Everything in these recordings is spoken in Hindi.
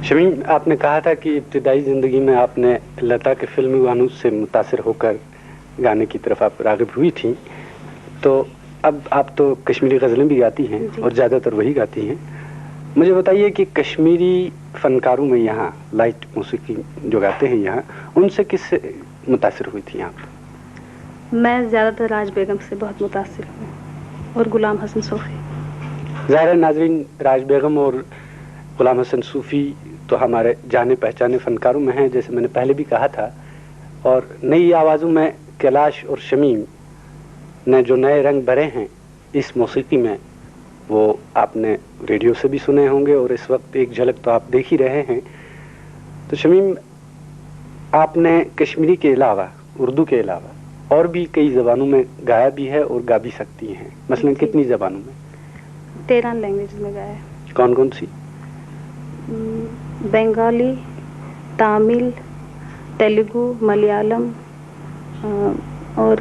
शमीम, आपने कहा था कि इब्तिदाई ज़िंदगी में आपने लता के फिल्मी गानों से मुतासिर होकर गाने की तरफ आप राग़िब हुई थी, तो अब आप तो कश्मीरी गज़लें भी गाती हैं और ज़्यादातर वही गाती हैं। मुझे बताइए कि कश्मीरी फ़नकारों में यहाँ लाइट मौसीकी जो गाते हैं यहाँ, उनसे किससे मुतासिर हुई थी आप? मैं ज़्यादातर राज बेगम से बहुत मुतासिर हूँ और गुलाम हसन सूफ़ी। ज़ाहिर है नाज़रीन, राज बेगम और गुलाम हसन सूफ़ी तो हमारे जाने पहचाने फ़नकारों में हैं, जैसे मैंने पहले भी कहा था। और नई आवाज़ों में कैलाश और शमीम ने जो नए रंग भरे हैं इस मौसीकी में, वो आपने रेडियो से भी सुने होंगे और इस वक्त एक झलक तो आप देख ही रहे हैं। तो शमीम, आपने कश्मीरी के अलावा, उर्दू के अलावा और भी कई ज़बानों में गाया भी है और गा भी सकती हैं। मसलन कितनी ज़बानों में? 13 लैंग्वेज में गाया है। कौन कौन सी? बंगाली, तमिल, तेलुगु, मलयालम और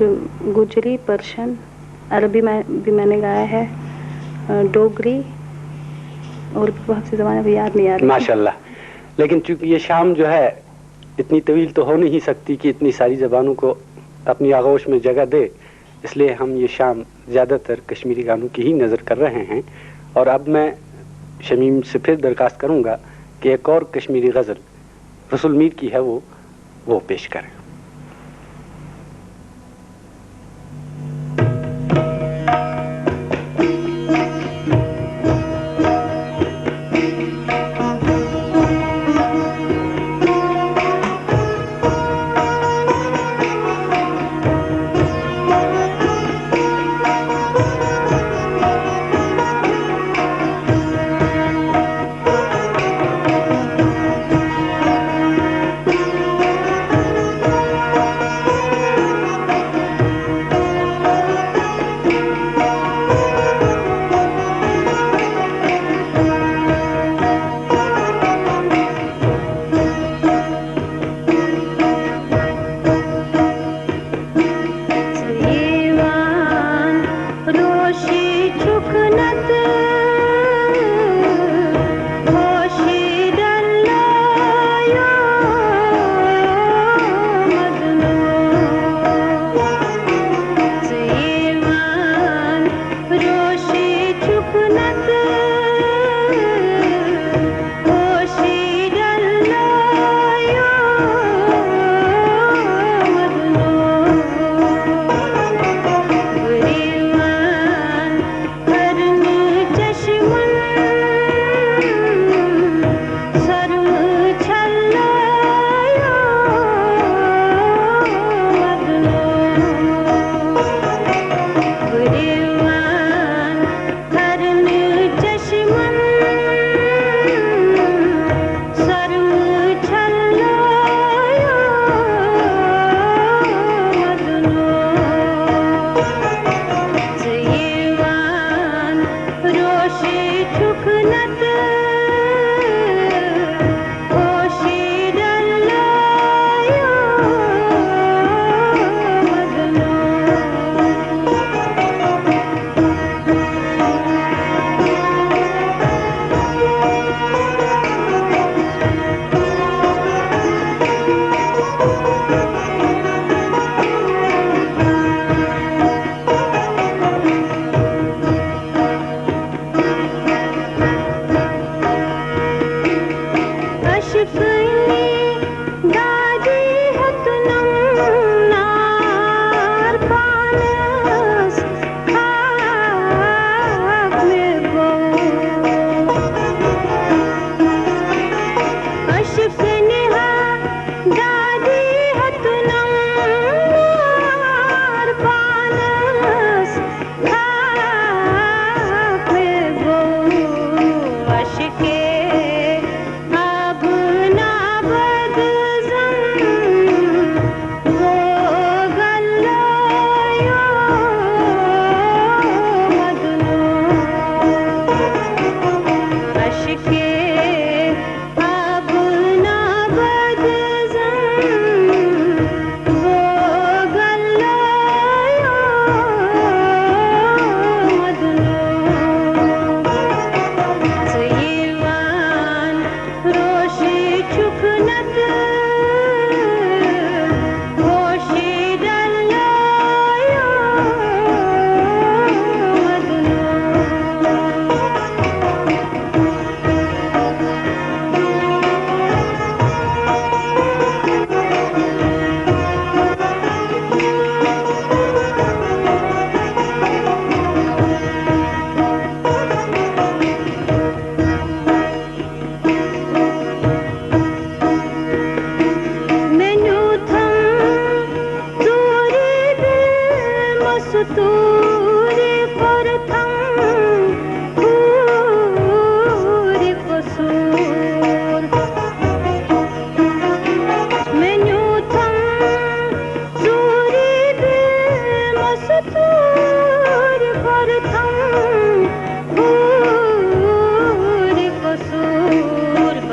गुजरी, पर्शियन, अरबी में भी मैंने गाया है, डोगरी और बहुत सी ज़बानें भी याद नहीं आ रही। माशाल्लाह। लेकिन चूंकि ये शाम जो है इतनी तवील तो हो नहीं सकती कि इतनी सारी ज़बानों को अपनी आगोश में जगह दे, इसलिए हम ये शाम ज़्यादातर कश्मीरी गानों की ही नज़र कर रहे हैं। और अब मैं शमीम से फिर दरख्वास्त करूँगा कि एक और कश्मीरी गज़ल रसूल मीर की है, वो पेश करें।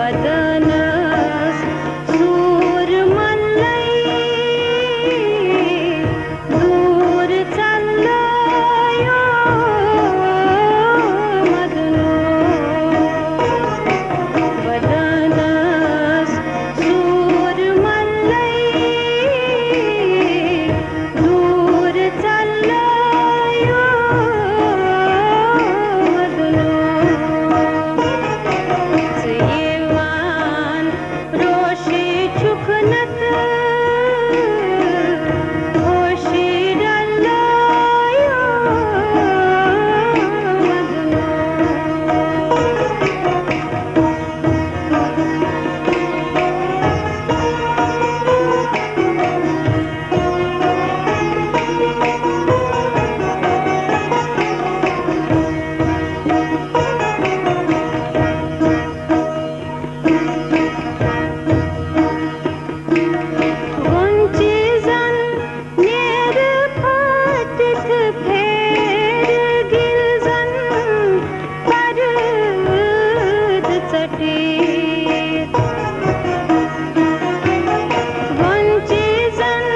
वदनस सूरमल्लै दूर चालयो मदनो वदनस सूरमल्लै दूर चालयो मदनो येवान रोशी चुकनत होशी डल्लयो मदनो वंचिजन नेर फाटित फेर गिलजन परद चटीत वंचिजन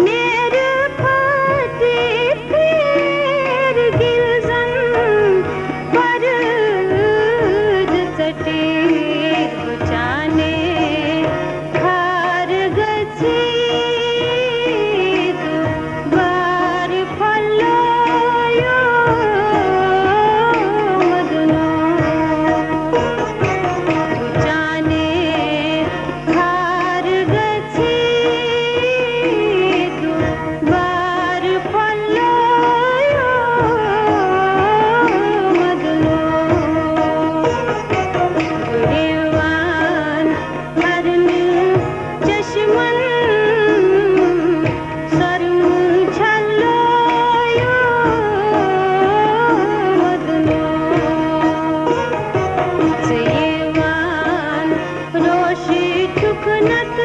नेर फाटित फेर गिलजन परद चटीत बुचाने खार गच्छीत बार फल्लयो मदनो बुचाने खार गच्छीत बार फल्लयो मदनो देवान हरन चश्मन सरमुन छल्लयो मदनो येवान रोशी चुकनत